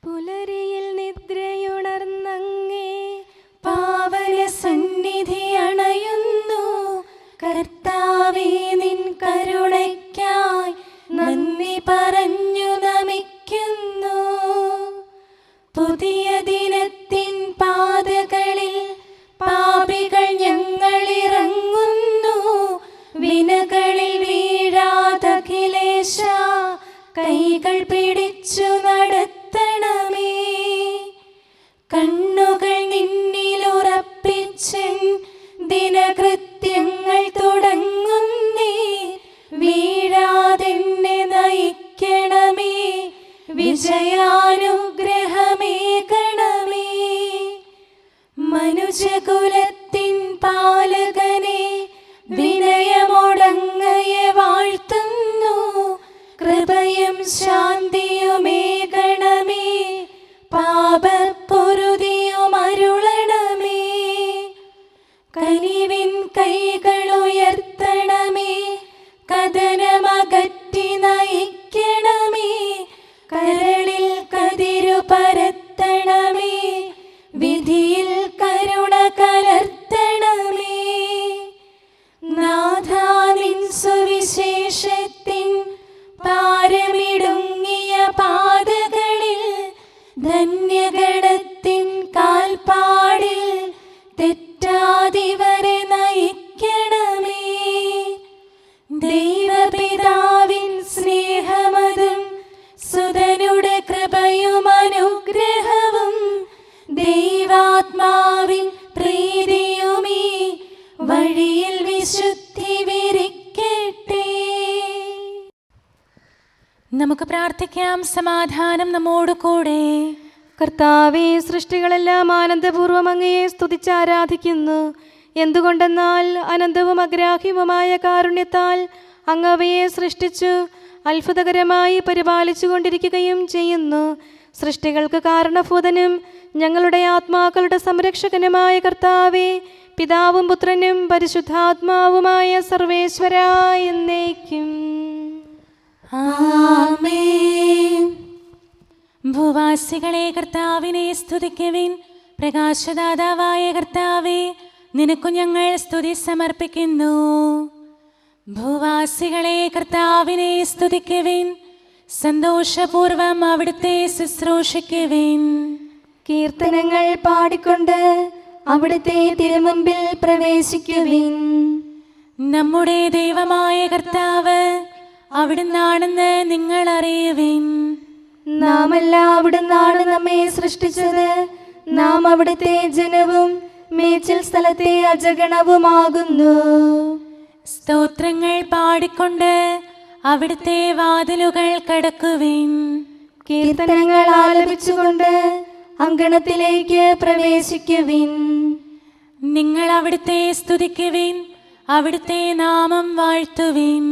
പുലരിയിൽ നിദ്രയുണർന്നങ്ങേ പാവന സന്നിധി അണയുന്നു. കർത്താവേ, നിൻ കരുണയ്ക്കായി നന്ദി പറഞ്ഞു നമിക്കുന്നു. പുതിയ ദിനത്തിൻ പാതകളിൽ പാപികൾ ഞങ്ങളിറങ്ങുന്നു. വിനകളിൽ വീഴാതഖിലേശ കൈകൾ പിടിച്ചു നടത്തണമേ. കണ്ണുകൾ നിന്നിലുറപ്പിച്ചൻ ദിനകൃത്യങ്ങൾ തുടങ്ങുന്നേ. വീഴാതെന്നെ നയിക്കണമേ, വിജയാനുഗ്രഹമേകണമേ. മനുജകുലത്തിൻ പാലകനെ വിനയമൊടങ്ങയെ വാഴ്ത്തുന്നു. കൃപയും ശാന്തിയുമേകണമേ, പാപപ്പൊറുതിയുമരുളണമേ. കനിവിൻ കൈകളുയർത്തണമേ, കഥനമകറ്റി നയിക്കണമേ. കരളിൽ കതിരു പരത്തണമേ, വിധിയിൽ കരുണ കലർത്തണമേ. നാഥാ, നിൻ സുവിശേഷത്തിൻ പാരമിടുങ്ങിയ പാതകളിൽ ധന്യഗണത്തിൻ കാൽപ്പാടിൽ തെറ്റാതിവരെ നയിക്കണമേ. ദൈവപിതാവിൻ സ്നേഹമതും സുതനുടെ കൃപയും അനുഗ്രഹവും ദൈവാത്മാവിൻ പ്രീതിയുമീ വഴിയിൽ വിശുദ്ധി വിരിക്കട്ടെ. നമുക്ക് പ്രാർത്ഥിക്കാം. സമാധാനം നമ്മോട് കൂടെ. കർത്താവേ, സൃഷ്ടികളെല്ലാം ആനന്ദപൂർവ്വം അങ്ങയെ സ്തുതിച്ച് ആരാധിക്കുന്നു. എന്തുകൊണ്ടെന്നാൽ അനന്തവും അഗ്രാഹ്യവുമായ കാരുണ്യത്താൽ അങ്ങ് അവയെ സൃഷ്ടിച്ചു അത്ഭുതകരമായി പരിപാലിച്ചു കൊണ്ടിരിക്കുകയും ചെയ്യുന്നു. സൃഷ്ടികൾക്ക് കാരണഭൂതനും ഞങ്ങളുടെ ആത്മാക്കളുടെ സംരക്ഷകനുമായ കർത്താവേ, പിതാവും പുത്രനും പരിശുദ്ധാത്മാവുമായ സർവേശ്വരാ എന്നേക്കും ആമേൻ. ഭൂവാസികളെ കർത്താവിനെ സ്തുതിക്കുവിൻ. പ്രകാശദാതാവായ കർത്താവേ, നിനക്കു ഞങ്ങൾ സ്തുതി സമർപ്പിക്കുന്നു. ഭൂവാസികളെ കർത്താവിനെ സ്തുതിക്കുവിൻ. സന്തോഷപൂർവം അവിടുത്തെ ശുശ്രൂഷിക്കുവിൻ. കീർത്തനങ്ങൾ പാടിക്കൊണ്ട് അവിടുത്തെ തിരുമുമ്പിൽ പ്രവേശിക്കുവിൻ. നമ്മുടെ ദൈവമായ കർത്താവ് അവിടുന്നാണെന്ന് നിങ്ങൾ അറിയുവിൻ. നാമല്ല അവിടുന്നാണ് നമ്മെ സൃഷ്ടിച്ചത്. നാം അവിടുത്തെ ജനവും മേച്ചിൽ സ്ഥലത്തെ അജഗണവുമാകുന്നു. സ്തോത്രങ്ങൾ പാടിക്കൊണ്ട് അവിടുത്തെ വാതിലുകൾ കടക്കുവിൻ. കീർത്തനങ്ങൾ ആലപിച്ചുകൊണ്ട് അങ്കണത്തിലേക്ക് പ്രവേശിക്കുവിൻ. നിങ്ങൾ അവിടുത്തെ സ്തുതിക്കുവിൻ, അവിടുത്തെ നാമം വാഴ്ത്തുവിൻ.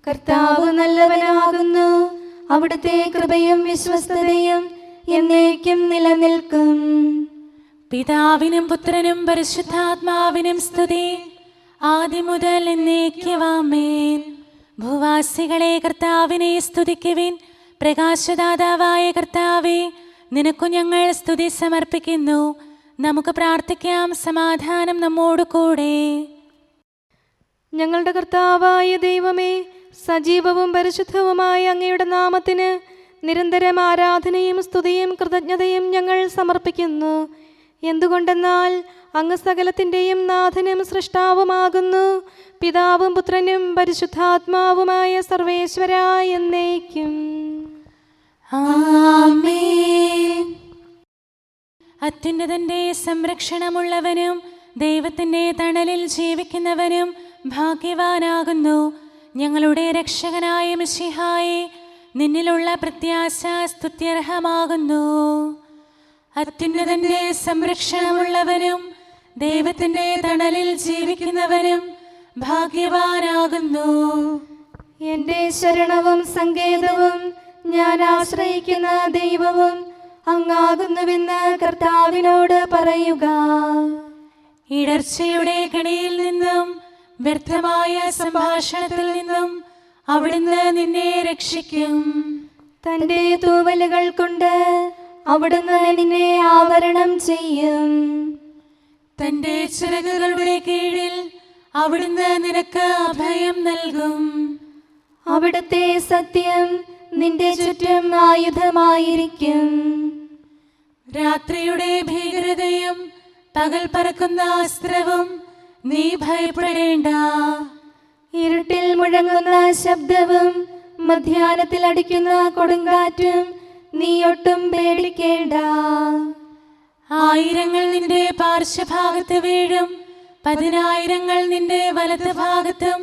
കർത്താവ് നല്ലവനാകുന്നു. അവിടുത്തെ കൃപയും വിശ്വസ്തതയും എന്നേക്കും നിലനിൽക്കും. പിതാവിനും പുത്രനും പരിശുദ്ധാത്മാവിനും സ്തുതി, ആദ്യം മുതൽ എന്നേക്കും ആമേൻ. ഭൂവാസികളെ കർത്താവിനെ സ്തുതിക്കുവിൻ. പ്രകാശദാതാവായ കർത്താവേ, നിനക്കു ഞങ്ങൾ സ്തുതി സമർപ്പിക്കുന്നു. നമുക്ക് പ്രാർത്ഥിക്കാം. സമാധാനം നമ്മോട് കൂടെ. ഞങ്ങളുടെ കർത്താവായ ദൈവമേ, സജീവവും പരിശുദ്ധവുമായ അങ്ങയുടെ നാമത്തിന് നിരന്തരം ആരാധനയും സ്തുതിയും കൃതജ്ഞതയും ഞങ്ങൾ സമർപ്പിക്കുന്നു. എന്തുകൊണ്ടെന്നാൽ അങ്ങ് സകലത്തിൻ്റെയും നാഥനും സൃഷ്ടാവുമാകുന്നു. പിതാവും പുത്രനും പരിശുദ്ധാത്മാവുമായ സർവേശ്വരാ എന്നേക്കും ആമേൻ. അത്യുന്നതന്റെ സംരക്ഷണമുള്ളവനും ദൈവത്തിൻ്റെ തണലിൽ ജീവിക്കുന്നവനും ഭാഗ്യവാനാകുന്നു. ഞങ്ങളുടെ രക്ഷകനായ മിശിഹായേ, നിന്നിലുള്ള പ്രത്യാശ സ്തുത്യർഹമാകുന്നു. അത്യുന്നതന്റെ സംരക്ഷണമുള്ളവനും ദൈവത്തിൻ്റെ തണലിൽ ജീവിക്കുന്നവനും ഭാഗ്യവാനാകുന്നു. എൻ്റെ ശരണവും സങ്കേതവും ഞാൻ ആശ്രയിക്കുന്ന ദൈവവും അങ്ങാകുന്നുവെന്ന് കർത്താവിനോട് പറയുക. ഇടർച്ചയുടെ കണിയിൽ നിന്നും വ്യർത്ഥമായ സംഭാഷണത്തിൽ നിന്നും അവിടുന്ന് നിന്നെ രക്ഷിക്കും. തന്റെ തൂവലുകൾ കൊണ്ട് അവിടുന്ന് നിന്നെ ആവരണം ചെയ്യും. തന്റെ ചിറകുകളുടെ കീഴിൽ അവിടുന്ന് നിനക്ക് അഭയം നൽകും. അവിടുത്തെ സത്യം നിന്റെ ചുറ്റും ആയുധമായിരിക്കും. രാത്രിയുടെ ഭീകരതയും പകൽ പറക്കുന്ന അസ്ത്രവും നീ ഭയപ്പെടേണ്ട. ഇരുട്ടിൽ മുഴങ്ങുന്ന ശബ്ദവും മധ്യാഹ്നത്തിൽ അടിക്കുന്ന കൊടുങ്കാറ്റും നീ ഒട്ടും പേടിക്കേണ്ട. ആയിരങ്ങൾ നിന്റെ പാർശ്വഭാഗത്ത് വീഴും, 10,000 നിന്റെ വലത് ഭാഗത്തും,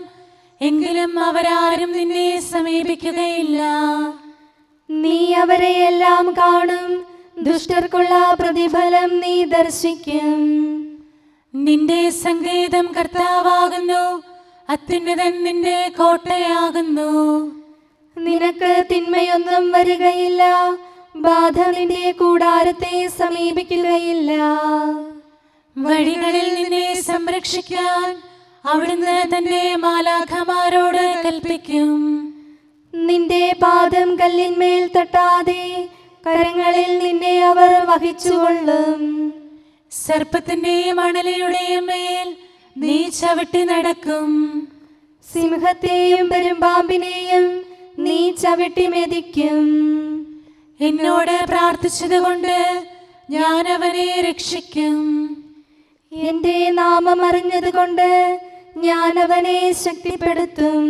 എങ്കിലും അവരാരും നിന്നെ സമീപിക്കുകയില്ല. നീ അവരെയെല്ലാം കാണും, ദുഷ്ടർക്കുള്ള പ്രതിഫലം നീ ദർശിക്കും. നിന്റെ സങ്കേതം കർത്താവാകുന്നു, അത്യുന്നതൻ നിന്റെ കോട്ടയാകുന്നു. നിനക്ക് തിന്മയൊന്നും വരികയില്ല, ബാധ നിന്റെ കൂടാരത്തെ സമീപിക്കുകയില്ല. വഴികളിൽ നിന്നെ സംരക്ഷിക്കാൻ അവിടുന്ന് തന്റെ മാലാഖമാരോട് കൽപ്പിക്കും. നിന്റെ പാദം കല്ലിന്മേൽ തട്ടാതെ കരങ്ങളിൽ നിന്നെ അവർ വഹിച്ചുകൊള്ളും. സർപ്പത്തിന്റെയും അണലിയുടെയും മേൽ നീ ചവിട്ടി നടക്കും. സിംഹത്തെയും പെരുമ്പാമ്പിനെയും നീ ചവിട്ടി മെതിക്കും. എന്നോട് പ്രാർത്ഥിച്ചതുകൊണ്ട് ഞാൻ അവനെ രക്ഷിക്കും. എന്റെ നാമം അറിഞ്ഞതുകൊണ്ട് ഞാൻ അവനെ ശക്തിപ്പെടുത്തും.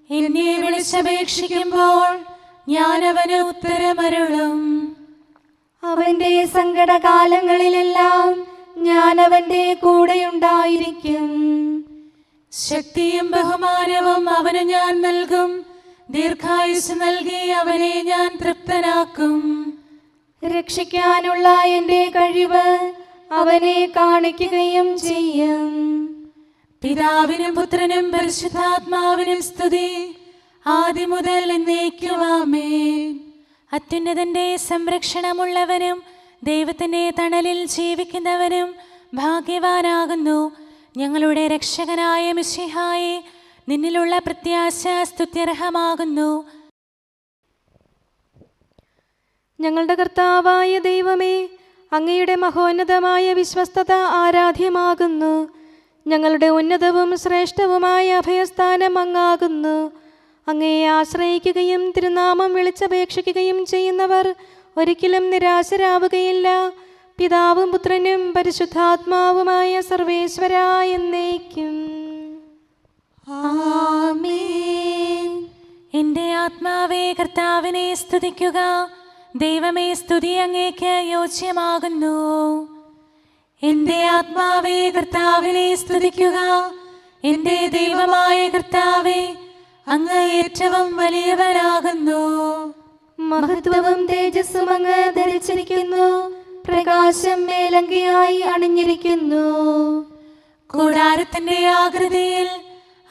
എന്നെ വിളിച്ചപേക്ഷിക്കുമ്പോൾ ഞാൻ അവന് ഉത്തരമരുളും. അവന്റെ സങ്കടകാലങ്ങളിലെല്ലാം ഞാൻ അവന്റെ കൂടെയുണ്ടായിരിക്കും. ശക്തിയും ബഹുമാനവും അവന് ഞാൻ നൽകും. ദീർഘായുസ് നൽകി അവനെ ഞാൻ തൃപ്തനാക്കും. രക്ഷിക്കാനുള്ള എന്റെ കഴിവ് അവനെ കാണിക്കുകയും ചെയ്യും. പിതാവിനും പുത്രനും പരിശുദ്ധാത്മാവിനും സ്തുതി, ആദ്യം മുതൽ എന്നേക്കും ആമേൻ. അത്യുന്നതന്റെ സംരക്ഷണമുള്ളവനും ദൈവത്തിന്റെ തണലിൽ ജീവിക്കുന്നവനും ഭാഗ്യവാനാകുന്നു. ഞങ്ങളുടെ രക്ഷകനായ മിശിഹായേ, നിന്നിലുള്ള പ്രത്യാശ സ്തുത്യർഹമാകുന്നു. ഞങ്ങളുടെ കർത്താവായ ദൈവമേ, അങ്ങയുടെ മഹോന്നതമായ വിശ്വസ്തത ആരാധ്യമാകുന്നു. ഞങ്ങളുടെ ഉന്നതവും ശ്രേഷ്ഠവുമായ അഭയസ്ഥാനം അങ്ങാകുന്നു. അങ്ങയെ ആശ്രയിക്കുകയും തിരുനാമം വിളിച്ചപേക്ഷിക്കുകയും ചെയ്യുന്നവർ ഒരിക്കലും നിരാശരാവുകയില്ല. പിതാവും പുത്രനും പരിശുദ്ധാത്മാവുമായ സർവേശ്വരാ എന്നേക്കും ആമേൻ. എൻ്റെ ആത്മാവേ കർത്താവിനെ സ്തുതിക്കുക. ദൈവമേ, സ്തുതി അങ്ങേക്ക് യോജ്യമാകുന്നു. എൻ്റെ ആത്മാവേ കർത്താവിനെ സ്തുതിക്കുക. എൻ്റെ ദൈവമായ കർത്താവേ, അങ്ങ് ഏറ്റവും വലിയവനാകുന്നു. മഹത്വവും തേജസ്സും അങ്ങ് ധരിച്ചിരിക്കുന്നു. പ്രകാശം മേലങ്കിയായി അണിഞ്ഞിരിക്കുന്നു. കൂടാരത്തിന്റെ ആകൃതിയിൽ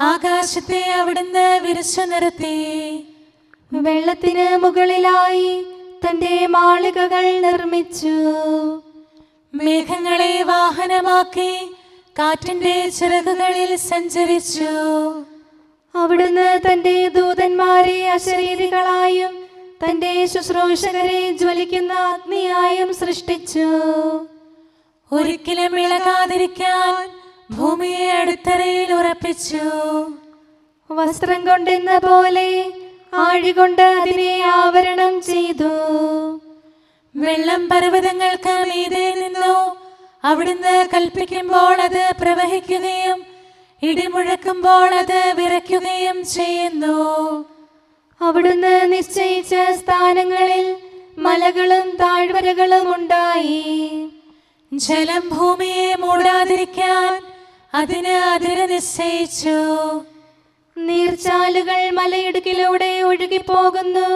ആകാശത്തെ അവിടുന്ന് വിരിച്ചു നിർത്തി. വെള്ളത്തിന് മുകളിലായി തന്റെ മാളികകൾ നിർമ്മിച്ചു. മേഘങ്ങളെ വാഹനമാക്കി കാറ്റിന്റെ ചിറകുകളിൽ സഞ്ചരിച്ചു. അവിടുന്ന് തന്റെ ദൂതന്മാരെ അശരീരികളായും തന്റെ ശുശ്രൂഷകരെ ജ്വലിക്കുന്ന അഗ്നിയായും സൃഷ്ടിച്ചു. ഒരിക്കലും ഇളകാതിരിക്കാൻ ഭൂമിയെ അടിത്തറയിൽ ഉറപ്പിച്ചു. വസ്ത്രം കൊണ്ടെന്ന പോലെ ആഴികൊണ്ട് അതിനെ ആവരണം ചെയ്തു. വെള്ളം പർവ്വതങ്ങൾക്ക് മീതെ നിന്നു. അവിടുന്ന് കൽപ്പിക്കുമ്പോൾ അത് പ്രവഹിക്കുകയും ഇടിമുഴക്കുമ്പോൾ അത് വിറയ്ക്കുകയും ചെയ്യുന്നു. അവിടുന്ന് നിശ്ചയിച്ച സ്ഥാനങ്ങളിൽ മലകളും താഴ്വരകളും ഉണ്ടായി. ജലം ഭൂമിയെ മൂടാതിരിക്കാൻ അതിന് അതിര് നിശ്ചയിച്ചു. നീർച്ചാലുകൾ മലയിടുക്കിലൂടെ ഒഴുകിപ്പോകുന്നു.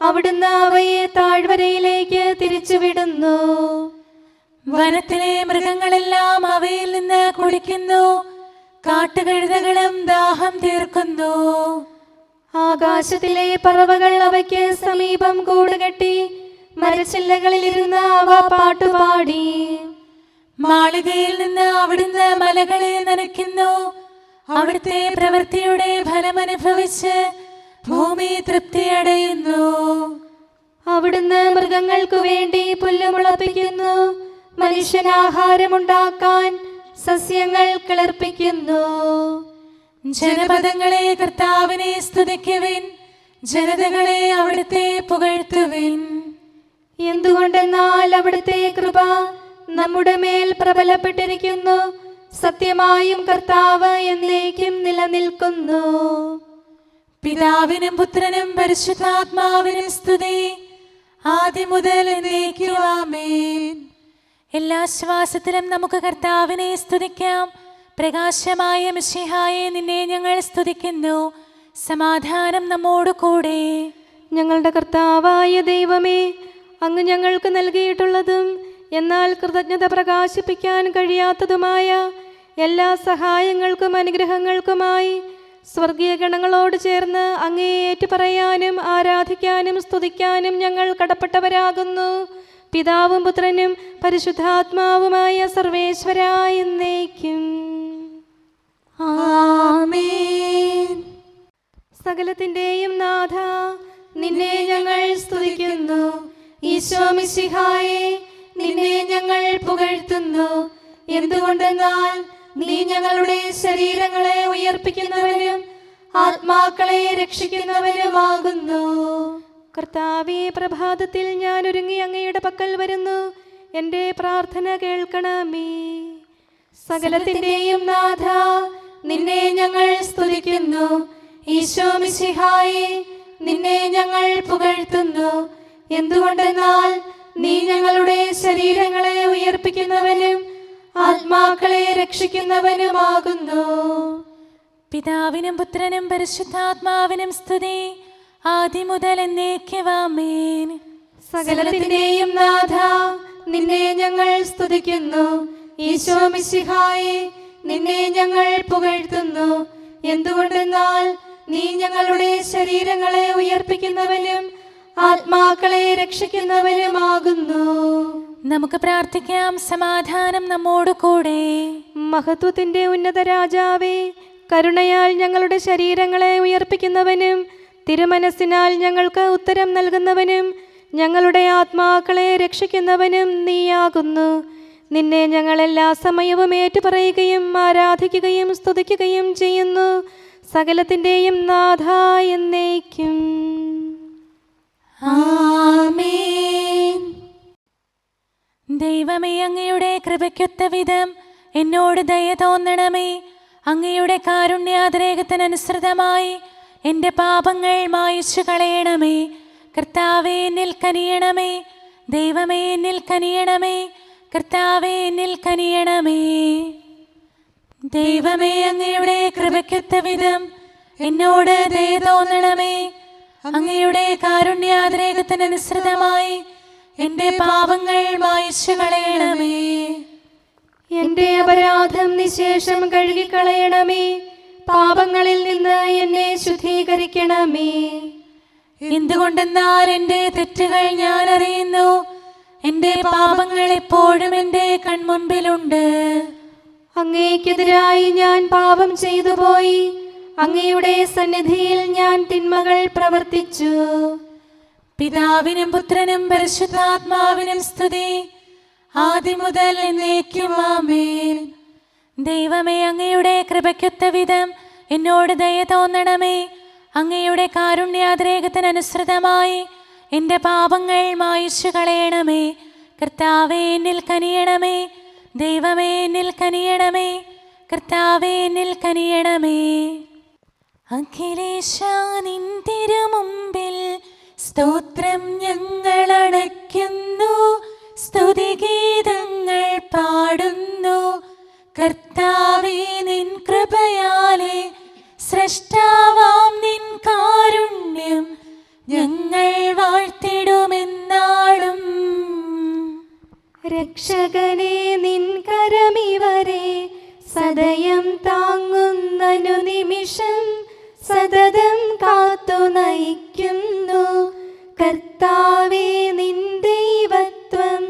അവിടുന്ന് അവയെ താഴ്വരയിലേക്ക് തിരിച്ചുവിടുന്നു. വനത്തിലെ മൃഗങ്ങളെല്ലാം അവയിൽ നിന്ന് കുടിക്കുന്നു. കാട്ടുകഴുതകളും ദാഹം തീർക്കുന്നു. ആകാശത്തിലെ പറവകൾ അവയ്ക്ക് സമീപം കൂടുകെട്ടി മരച്ചില്ലകളിലിരുന്ന് അവ പാട്ടുപാടി. മാളികയിൽ നിന്ന് അവിടുന്ന് മലകളെ നനയ്ക്കുന്നു. അവിടുത്തെ പ്രവൃത്തിയുടെ ഫലമനുഭവിച്ച് ഭൂമി തൃപ്തിയടയുന്നു. മൃഗങ്ങൾക്കു വേണ്ടി പുല്ല് മുളപ്പിക്കുന്നു. മനുഷ്യനാഹാരമുണ്ടാക്കാൻ സസ്യങ്ങൾ കിളിർപ്പിക്കുന്നു. ജനപദങ്ങളെ കർത്താവിനെ സ്തുതിക്കുവിൻ, ജനതകളെ അവിടുത്തെ പുകഴ്ത്തുവിൻ. എന്തുകൊണ്ടെന്നാൽ അവിടുത്തെ കൃപ നമ്മുടെ മേൽ പ്രബലപ്പെട്ടിരിക്കുന്നു. സത്യമായും കർത്താവ് എന്നേക്കും നിലനിൽക്കുന്നു. പിതാവിനും പുത്രനും പരിശുദ്ധാത്മാവിനും സ്തുതി, ആദ്യം മുതൽ എന്നേക്കും ആമേൻ. എല്ലാ ശ്വാസത്തിലും നമുക്ക് കർത്താവിനെ സ്തുതിക്കാം. പ്രകാശമായ മിശിഹായെ, നിന്നെ ഞങ്ങൾ സ്തുതിക്കുന്നു. സമാധാനം നമ്മോട് കൂടെ. ഞങ്ങളുടെ കർത്താവായ ദൈവമേ, അങ്ങ് ഞങ്ങൾക്ക് നൽകിയിട്ടുള്ളതും എന്നാൽ കൃതജ്ഞത പ്രകാശിപ്പിക്കാൻ കഴിയാത്തതുമായ എല്ലാ സഹായങ്ങൾക്കും അനുഗ്രഹങ്ങൾക്കുമായി സ്വർഗീയ ഗണങ്ങളോട് ചേർന്ന് അങ്ങേ ഏറ്റുപറയാനും ആരാധിക്കാനും സ്തുതിക്കാനും ഞങ്ങൾ കടപ്പെട്ടവരാകുന്നു. പിതാവും പുത്രനും പരിശുദ്ധാത്മാവുമായ സർവേശ്വരായ എന്നേക്കും ആമേൻ. സകലത്തിന്റെയും നാഥ, നിന്നെ ഞങ്ങൾ സ്തുതിക്കുന്നു. ഈശോ മിശിഹായെ, നിന്നെ ഞങ്ങൾ പുകഴ്ത്തുന്നു. എന്തുകൊണ്ടെന്നാൽ നീ ഞങ്ങളുടെ ശരീരങ്ങളെ ഉയർപ്പിക്കുന്നവനും ആത്മാക്കളെ രക്ഷിക്കുന്നവനുമാകുന്നു. കർത്താവേ, പ്രഭാതത്തിൽ ഞാൻ ഒരുങ്ങി അങ്ങയുടെ പക്കൽ വരുന്നു. എൻ്റെ പ്രാർത്ഥന കേൾക്കണമേ. സകലത്തിന്റെയും നാഥ, നിന്നെ ഞങ്ങൾ സ്തുതിക്കുന്നു. ഈശോ മിശിഹായെ, നിന്നെ ഞങ്ങൾ പുകഴ്ത്തുന്നു. എന്തുകൊണ്ടെന്നാൽ നീ ഞങ്ങളുടെ ശരീരങ്ങളെ ഉയർപ്പിക്കുന്നവനും ആത്മാക്കളെ രക്ഷിക്കുന്നവനുമാകുന്നു. പിതാവിനും പുത്രനും പരിശുദ്ധാത്മാവിനും സ്തുതി, ആദ്യം മുതൽ എന്നേക്കും ആമേൻ. സകലത്തിന്റെയും നാഥ, നിന്നെ ഞങ്ങൾ സ്തുതിക്കുന്നു. ഈശോ മിശിഹായെ, നിന്നെ ഞങ്ങൾ പുകഴ്ത്തുന്നു. എന്തുകൊണ്ടെന്നാൽ നീ ഞങ്ങളുടെ ശരീരങ്ങളെ ഉയർപ്പിക്കുന്നവനും ആത്മാക്കളെ രക്ഷിക്കുന്നവനുമാകുന്നു. നമുക്ക് പ്രാർത്ഥിക്കാം. സമാധാനം നമ്മോട് കൂടെ. മഹത്വത്തിന്റെ ഉന്നത രാജാവേ, കരുണയാൽ ഞങ്ങളുടെ ശരീരങ്ങളെ ഉയർപ്പിക്കുന്നവനും തിരുമനസ്സിനാൽ ഞങ്ങൾക്ക് ഉത്തരം നൽകുന്നവനും ഞങ്ങളുടെ ആത്മാക്കളെ രക്ഷിക്കുന്നവനും നീയാകുന്നു. നിന്നെ ഞങ്ങൾ എല്ലാ സമയവും ഏറ്റുപറയുകയും ആരാധിക്കുകയും സ്തുതിക്കുകയും ചെയ്യുന്നു. സകലത്തിന്റെയും നാഥ എന്നേക്കും ആമേൻ. ദൈവമേ, അങ്ങയുടെ കൃപയ്ക്കൊത്ത വിധം എന്നോട് ദയ തോന്നണമേ. അങ്ങയുടെ കാരുണ്യാതിരേകത്തിനനുസൃതമായി എൻ്റെ പാപങ്ങൾ മായിച്ചു കളയണമേ. കർത്താവേ, എന്നിൽ കനിയണമേ. ദൈവമേ, എന്നിൽ കനിയണമേ. കർത്താവേ, എന്നിൽ കനിയണമേ. ദൈവമേ, അങ്ങയുടെ കൃപയ്ക്കൊത്ത വിധം എന്നോട് ദയ തോന്നണമേ. അങ്ങയുടെ കാരുണ്യാതിരേകത്തിനനുസൃതമായി എൻ്റെ പാപങ്ങൾ മായിച്ചു കളയണമേ. എൻ്റെ അപരാധം നിശേഷം കഴുകിക്കളയണമേ. പാപങ്ങളിൽ നിന്ന് എന്നെ ശുദ്ധീകരിക്കണമേ. എന്തുകൊണ്ടെന്നാൽ എൻ്റെ തെറ്റുകൾ ഞാൻ അറിയുന്നു. എൻ്റെ പാപങ്ങൾ എപ്പോഴും എൻ്റെ കൺമുൻപിലുണ്ട്. അങ്ങേക്കെതിരായി ഞാൻ പാപം ചെയ്തു പോയി. അങ്ങയുടെ സന്നിധിയിൽ ഞാൻ തിന്മകൾ പ്രവർത്തിച്ചു. പിതാവിനും പുത്രനും പരിശുദ്ധാത്മാവിനും സ്തുതി, ആദ്യം മുതൽ എന്നേക്കും ആമേൻ. ദൈവമേ, അങ്ങയുടെ കൃപയ്ക്കൊത്ത വിധം എന്നോട് ദയ തോന്നണമേ. അങ്ങയുടെ കാരുണ്യാതിരേകത്തിനനുസൃതമായി എൻ്റെ പാപങ്ങൾ മായിച്ചു കളയണമേ. കർത്താവേ, എന്നിൽ കനിയണമേ. ദൈവമേ, എന്നിൽ കനിയണമേ. കർത്താവേ, എന്നിൽ കനിയണമേ. അഖിലേശാ, നിൻ തിരുമുമ്പിൽ സ്തോത്രം ഞങ്ങൾ അണയ്ക്കുന്നു. സ്തുതിഗീതങ്ങൾ പാടുന്നു. കർത്താവേ, നിൻ കൃപയാലെ സ്രഷ്ടാവാം നിൻ കാരുണ്യം ഞങ്ങൾ വാഴ്ത്തിടുമെന്നാളും. രക്ഷകനെ, നിൻ കരമിവരെ സദയം താങ്ങുന്നനു നിമിഷം സതതം കാത്തു നയിക്കുന്നു. കർത്താവേ, നിൻ ദൈവത്വം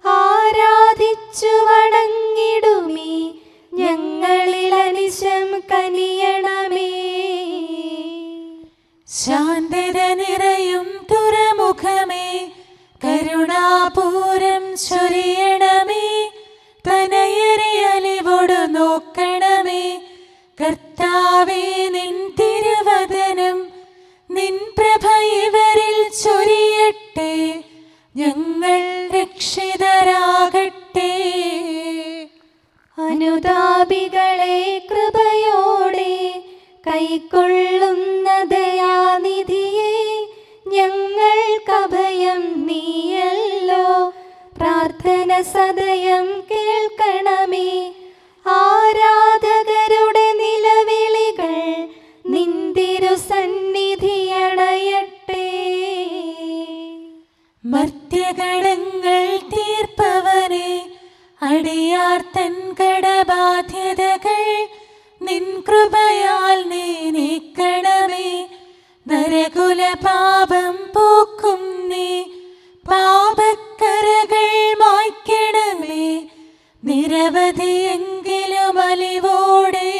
ആരാധിച്ചു വണങ്ങിടുമീ ഞങ്ങളിൽ അനിശം കനിയണമേ. ശാന്തത നിറയും തുറമുഖമേ, കരുണ സഹായം നീയല്ലോ. പ്രാർത്ഥന സദയം കേൾക്കണമേ. ആരാധകരുടെ നിലവിളികൾ നിന്തിരു സന്നിധിയണയട്ടെ. മർത്യകടങ്ങൾ തീർപ്പവനെ, അടിയാർ തൻ കടബാധ്യതകൾ നിൻ കൃപയാൽ നീ നീക്കണമേ. നരകുല പാപം പോക്കും നീ, പാപക്കരകൾ മായ്ക്കണമേ. നിരവധിയെങ്കിലും അലിവോടെ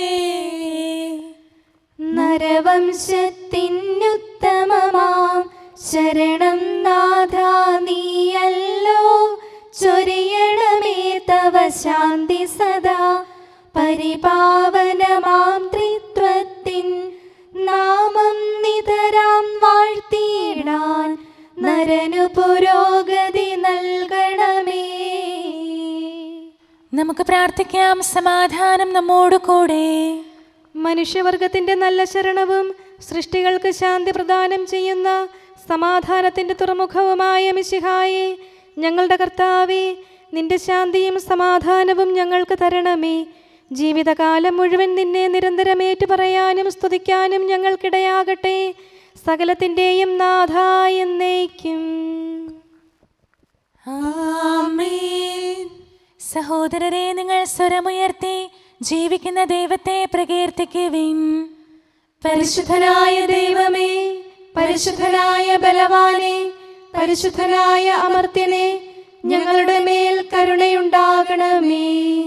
നരവംശത്തിനുത്തമമാം ശരണം നാഥ നീയല്ലോ. ചൊരിയണമേ തവ ശാന്തി സദാ. പരിപാവനമാം ത്രിത്വത്തിൻ നാമം നിതരാം വാഴ്ത്തിയിടാൻ നരനു പുരോഗതി നൽകണമേ. നമുക്ക് പ്രാർത്ഥിക്കാം. സമാധാനം നമ്മോട് കൂടെ. മനുഷ്യവർഗത്തിന്റെ നല്ല ശരണവും സൃഷ്ടികൾക്ക് ശാന്തി പ്രദാനം ചെയ്യുന്ന സമാധാനത്തിന്റെ തുറമുഖവുമായ മിശിഹായേ, ഞങ്ങളുടെ കർത്താവേ, നിന്റെ ശാന്തിയും സമാധാനവും ഞങ്ങൾക്ക് തരണമേ. ജീവിതകാലം മുഴുവൻ നിന്നെ നിരന്തരം ഏറ്റുപറയാനും സ്തുതിക്കാനും ഞങ്ങൾക്കിടയാകട്ടെ. സകലത്തിൻ്റെയും നാഥ എന്നേക്കും. ആമേൻ. സഹോദരരെ, നിങ്ങൾ സ്വരമുയർത്തി ജീവിക്കുന്ന ദൈവത്തെ പ്രകീർത്തിക്കുവിൻ. പരിശുദ്ധനായ ദൈവമേ, പരിശുദ്ധനായ ബലവാനെ, പരിശുദ്ധനായ അമർത്യനെ, ഞങ്ങളുടെ മേൽ കരുണയുണ്ടാകണമേ.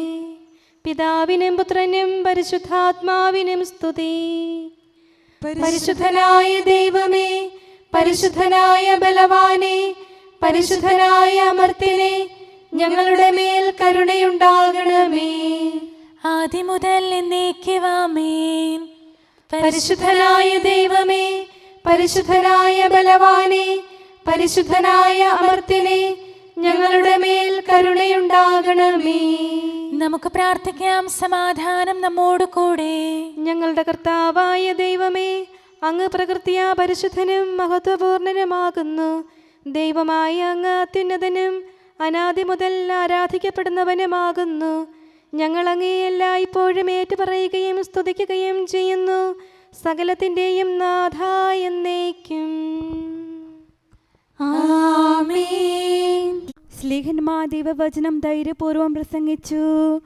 പിതാവിനും പുത്രനും പരിശുദ്ധാത്മാവിനും സ്തുതി. പരിശുദ്ധനായ ദൈവമേ, പരിശുദ്ധനായ ബലവാനെ, പരിശുദ്ധനായ അമർത്യനെ, ഞങ്ങളുടെ മേൽ കരുണയുണ്ടാകണമേ. ആദ്യം മുതൽ എന്നേക്കുമാമേൻ. പരിശുദ്ധനായ ദൈവമേ, പരിശുദ്ധനായ ബലവാനെ, പരിശുദ്ധനായ അമർത്യനെ, ഞങ്ങളുടെ മേൽ കരുണയുണ്ടാകണമേ. നമുക്ക് പ്രാർത്ഥിക്കാം. സമാധാനം നമ്മോട് കൂടെ. ഞങ്ങളുടെ കർത്താവായ ദൈവമേ, അങ്ങ് പ്രകൃതിയാ പരിശുദ്ധനും മഹത്വപൂർണനുമാകുന്നു. ദൈവമായ അങ്ങ് അത്യുന്നതനും അനാദി മുതൽ ആരാധിക്കപ്പെടുന്നവനുമാകുന്നു. ഞങ്ങൾ അങ്ങേ എല്ലായ്പ്പോഴും ഏറ്റുപറയുകയും സ്തുതിക്കുകയും ചെയ്യുന്നു. സകലത്തിൻ്റെയും നാഥ എന്നേക്കും. ആമേൻ. സ്ലീഹന്മാർ ദൈവവചനം ധൈര്യപൂർവം പ്രസംഗിച്ചു.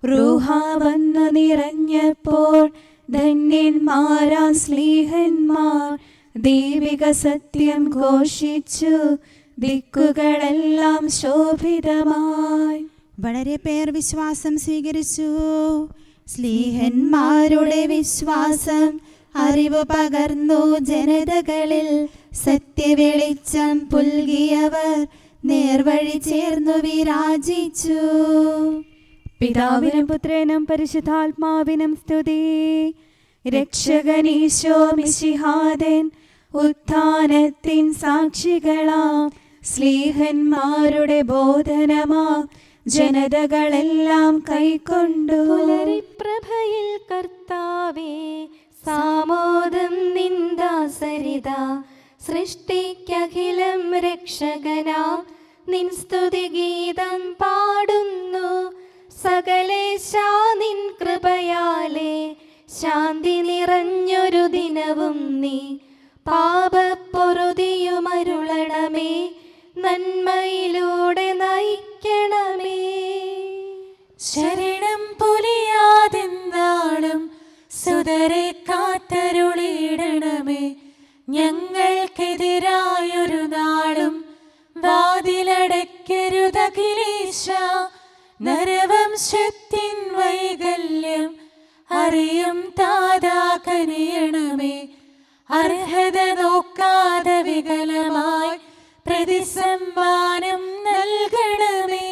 റൂഹ വന്നു നിറഞ്ഞപ്പോൾ ധന്യന്മാരാം സ്ലീഹന്മാർ ദൈവിക സത്യം ഘോഷിച്ചു. ദിക്കുകളെല്ലാം ശോഭിതമായി. വളരെ പേർ വിശ്വാസം സ്വീകരിച്ചു. സ്ലീഹന്മാരുടെ വിശ്വാസം അറിവ് പകർന്നു ജനതകളിൽ. സത്യവെളിച്ചം പുൽകിയവർ നേർവഴി ചേർന്നു വിരാജിച്ചു. പിതാവിനും പുത്രനും പരിശുദ്ധാത്മാവിനും സ്തുതി. രക്ഷകനീശോ മിശിഹാദൻ ഉത്ഥാനത്തിൻ സാക്ഷികളാം സ്ലീഹന്മാരുടെ ബോധനമാ ജനതകളെല്ലാം കൈക്കൊണ്ടു. പുലരിപ്രഭയിൽ കർത്താവേ, സാമോദം നിന്ദാസരിത. സൃഷ്ടിക്കഖിലം രക്ഷകനാം നിൻ സ്തുതിഗീതം പാടുന്നു. സകലേശാ നിൻ കൃപയാലേ ശാന്തി നിറഞ്ഞൊരു ദിനവും നീ. പാപപ്പൊറുതിയുമരുളണമേ, നന്മയിലൂടെ നയിക്കണമേ. ശരണം പൊലിയാതെന്നാളും സുതരെ കാത്തരുളിയിടണമേ. ഞങ്ങൾക്കെതിരായൊരു നാളും വാതിലടയ്ക്കരുതഖിലേശ. നരവംശത്തിൻ വൈകല്യം അറിയും താതാ കനിയണമേ. അർഹത നോക്കാതെ വികലമായി പ്രതിസമ്മാനം നൽകണമേ.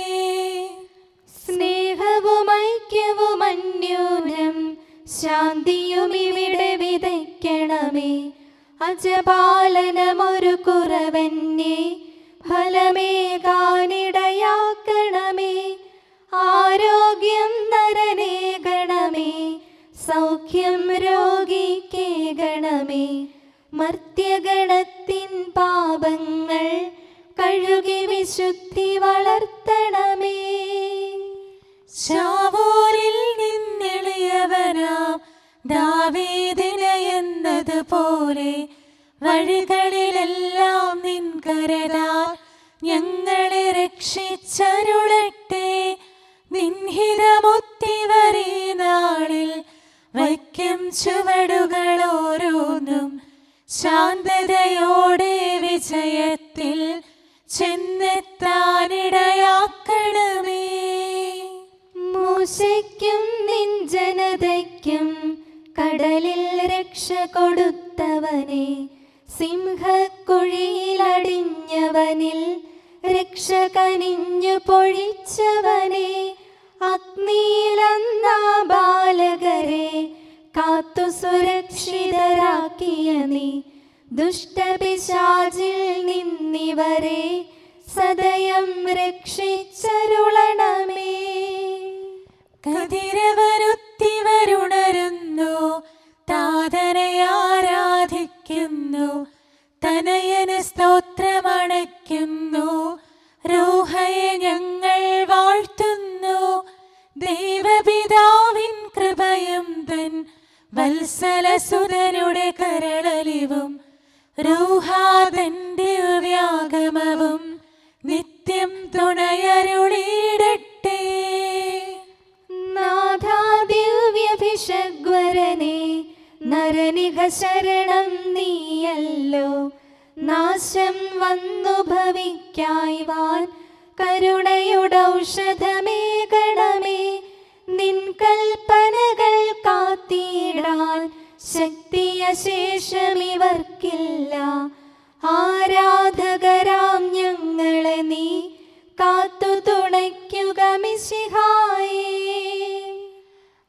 സ്നേഹവും ഐക്യവും അന്യോന്യം ശാന്തിയും ഇവിടെ വിതയ്ക്കണമേ. അജപാലനമൊരു കുറവന്യേ ഫലമേകാനിടയാക്കണമേ. ആരോഗ്യം നരനേകണമേ, സൗഖ്യം രോഗിക്കേകണമേ. മർത്യഗണത്തിൻ പാപങ്ങൾ കഴുകി വിശുദ്ധി വളർത്തണമേ. ശാവൂരിൽ നിന്നെളിയവനാം ദാവീദിന് എന്നതുപോലെ വഴികളിലെല്ലാം നിൻ കരതാൽ ഞങ്ങളെ രക്ഷിച്ചരുളട്ടെ. നിൻഹിതമൊത്തിവരീ നാളിൽ വയ്ക്കും ചുവടുകൾ ഓരോന്നും ശാന്തതയോടെ വിജയത്തിൽ ചെന്നെത്താനിടയാക്കണമേ. മൂശയ്ക്കും നിൻ ജനതയ്ക്കും കടലിൽ രക്ഷ കൊടുത്തവനെ, സിംഹക്കുഴിയിലടിഞ്ഞവനിൽ രക്ഷ കനിഞ്ഞു പൊഴിച്ചവനെ, അഗ്നിയിലന്നാ ബാലകരെ കാത്തു സുരക്ഷിതരാക്കിയ നീ, ദുഷ്ടപിശാചിൽ നിന്നിവരെ സദയം രക്ഷിച്ചരുളണമേ. കതിരവരുത്തിവരുണരുന്നു, താതനെ ആരാധിക്കുന്നു, തനയന് സ്തോത്രമണയ്ക്കുന്നു, റൂഹയെ ഞങ്ങൾ വാഴ്ത്തുന്നു. ദൈവപിതാവിൻ കൃപയും തൻ വത്സലസുതനുടെ കരളലിവും റൂഹാതന്റെ വ്യാഗമവും നിത്യം തുണയരുളിയിടട്ടെ. നാഥാ ദിവ്യഭിഷഗ്വരനെ, നരനിക ശരണം നീയല്ലോ. നാശം വന്നു ഭവിക്കായ്വാൻ കരുണയുടൗഷധമേകണമേ. നിൻ കൽപ്പനകൾ കാത്തിടാൻ ശക്തിയശേഷമിവർക്കില്ല. ആരാധകരാം ഞങ്ങളെ നീ കാത്തു തുണയ്ക്കുക മിശിഹായേ.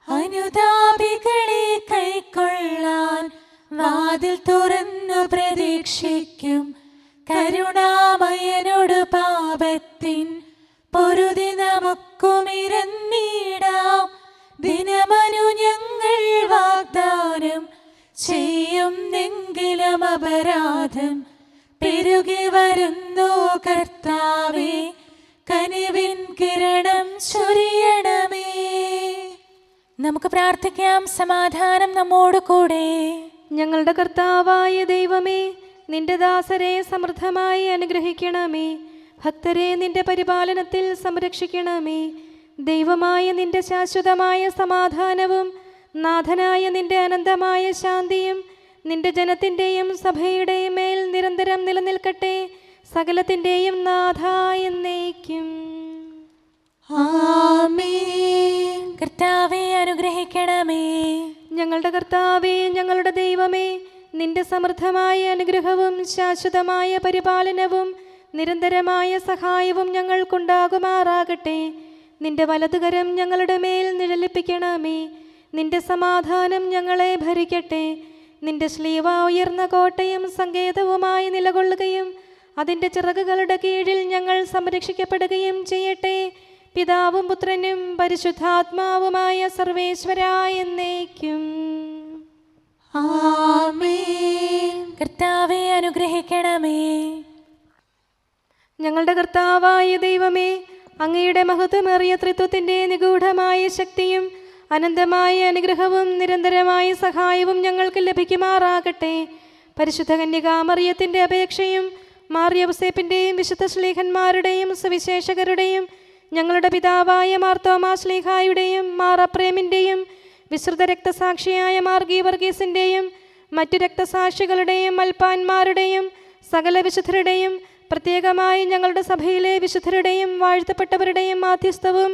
അനുതാപികളെ കൈക്കൊള്ളാൻ വാതിൽ തുറന്നു പ്രതീക്ഷിക്കും. കരുണാമയനോട് പാപത്തിൻ പൊറുതി നമുക്കുമിരന്നിടാം. ദിനമനു ഞങ്ങൾ വാഗ്ദാനം ചെയ്യുന്നെങ്കിലും അപരാധം പെരുകി വരുന്നു. കർത്താവേ, കനിവിൻ കിരണം ചൊരിയണമേ. നമുക്ക് പ്രാർത്ഥിക്കാം. സമാധാനം നമ്മോട് കൂടെ. ഞങ്ങളുടെ കർത്താവായ ദൈവമേ, നിന്റെ ദാസരെ സമൃദ്ധമായി അനുഗ്രഹിക്കണമേ. ഭക്തരെ നിന്റെ പരിപാലനത്തിൽ സംരക്ഷിക്കണമേ. ദൈവമായ നിന്റെ ശാശ്വതമായ സമാധാനവും നാഥനായ നിന്റെ അനന്തമായ ശാന്തിയും നിന്റെ ജനത്തിൻ്റെയും സഭയുടെയും മേൽ നിരന്തരം നിലനിൽക്കട്ടെ. സകലത്തിൻ്റെയും നാഥ എന്നേക്കും. ആമേൻ. കർത്താവേ, അനുഗ്രഹിക്കണമേ. ഞങ്ങളുടെ കർത്താവേ, ഞങ്ങളുടെ ദൈവമേ, നിന്റെ സമൃദ്ധമായ അനുഗ്രഹവും ശാശ്വതമായ പരിപാലനവും നിരന്തരമായ സഹായവും ഞങ്ങൾക്കുണ്ടാകുമാറാകട്ടെ. നിന്റെ വലതുകരം ഞങ്ങളുടെ മേൽ നിഴലിപ്പിക്കണമേ. നിന്റെ സമാധാനം ഞങ്ങളെ ഭരിക്കട്ടെ. നിന്റെ ശ്ലീവ ഉയർന്ന കോട്ടയും സങ്കേതവുമായി നിലകൊള്ളുകയും അതിൻ്റെ ചിറകുകളുടെ കീഴിൽ ഞങ്ങൾ സംരക്ഷിക്കപ്പെടുകയും ചെയ്യട്ടെ. പിതാവും പുത്രനും പരിശുദ്ധാത്മാവുമായ സർവേശ്വരായ എന്നേക്കും. ആമേൻ. കർത്താവേ, അനുഗ്രഹിക്കണമേ. ഞങ്ങളുടെ കർത്താവായ ദൈവമേ, അങ്ങയുടെ മഹത്വമേറിയ ത്രിത്വത്തിൻ്റെ നിഗൂഢമായ ശക്തിയും അനന്തമായ അനുഗ്രഹവും നിരന്തരമായ സഹായവും ഞങ്ങൾക്ക് ലഭിക്കുമാറാകട്ടെ. പരിശുദ്ധ കന്യകാമറിയത്തിൻ്റെ അപേക്ഷയും മാർയൗസേപ്പിൻ്റെയും വിശുദ്ധ ശ്ലീഹന്മാരുടെയും സുവിശേഷകരുടെയും ഞങ്ങളുടെ പിതാവായ മാർ തോമാ ശ്ലീഹായുടെയും മാർ അപ്രേമിൻ്റെയും വിശുദ്ധ രക്തസാക്ഷിയായ മാർ ഗീവർഗീസിൻ്റെയും മറ്റു രക്തസാക്ഷികളുടെയും മൽപ്പാന്മാരുടെയും സകല വിശുദ്ധരുടെയും പ്രത്യേകമായി ഞങ്ങളുടെ സഭയിലെ വിശുദ്ധരുടെയും വാഴ്ത്തപ്പെട്ടവരുടെയും മാധ്യസ്ഥവും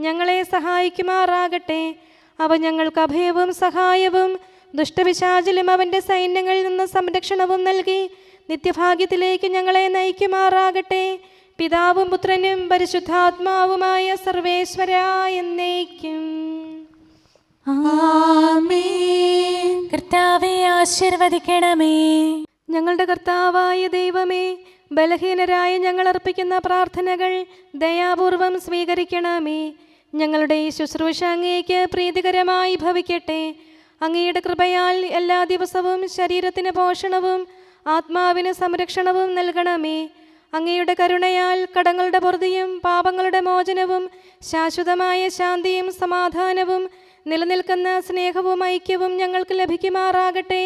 ഞങ്ങളെ സഹായിക്കുമാറാകട്ടെ. അവ ഞങ്ങൾക്ക് അഭയവും സഹായവും ദുഷ്ടപിശാചിലും അവൻ്റെ സൈന്യങ്ങളിൽ നിന്ന് സംരക്ഷണവും നൽകി നിത്യഭാഗ്യത്തിലേക്ക് ഞങ്ങളെ നയിക്കുമാറാകട്ടെ. പിതാവും പുത്രനും പരിശുദ്ധാത്മാവുമായ സർവേശ്വരായ എന്നേക്കും. ആമേൻ. കർത്താവേ, ആശീർവദിക്കണമേ. ഞങ്ങളുടെ കർത്താവായ ദൈവമേ, ബലഹീനരായ ഞങ്ങൾ അർപ്പിക്കുന്ന പ്രാർത്ഥനകൾ ദയാപൂർവം സ്വീകരിക്കണമേ. ഞങ്ങളുടെ ഈ ശുശ്രൂഷ അങ്ങേക്ക് പ്രീതികരമായി ഭവിക്കട്ടെ. അങ്ങയുടെ കൃപയാൽ എല്ലാ ദിവസവും ശരീരത്തിന് പോഷണവും ആത്മാവിന് സംരക്ഷണവും നൽകണമേ. അങ്ങയുടെ കരുണയാൽ കടങ്ങളുടെ പൊറുതിയും പാപങ്ങളുടെ മോചനവും ശാശ്വതമായ ശാന്തിയും സമാധാനവും നിലനിൽക്കുന്ന സ്നേഹവും ഐക്യവും ഞങ്ങൾക്ക് ലഭിക്കുമാറാകട്ടെ,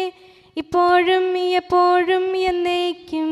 ഇപ്പോഴും എപ്പോഴും എന്നേക്കും.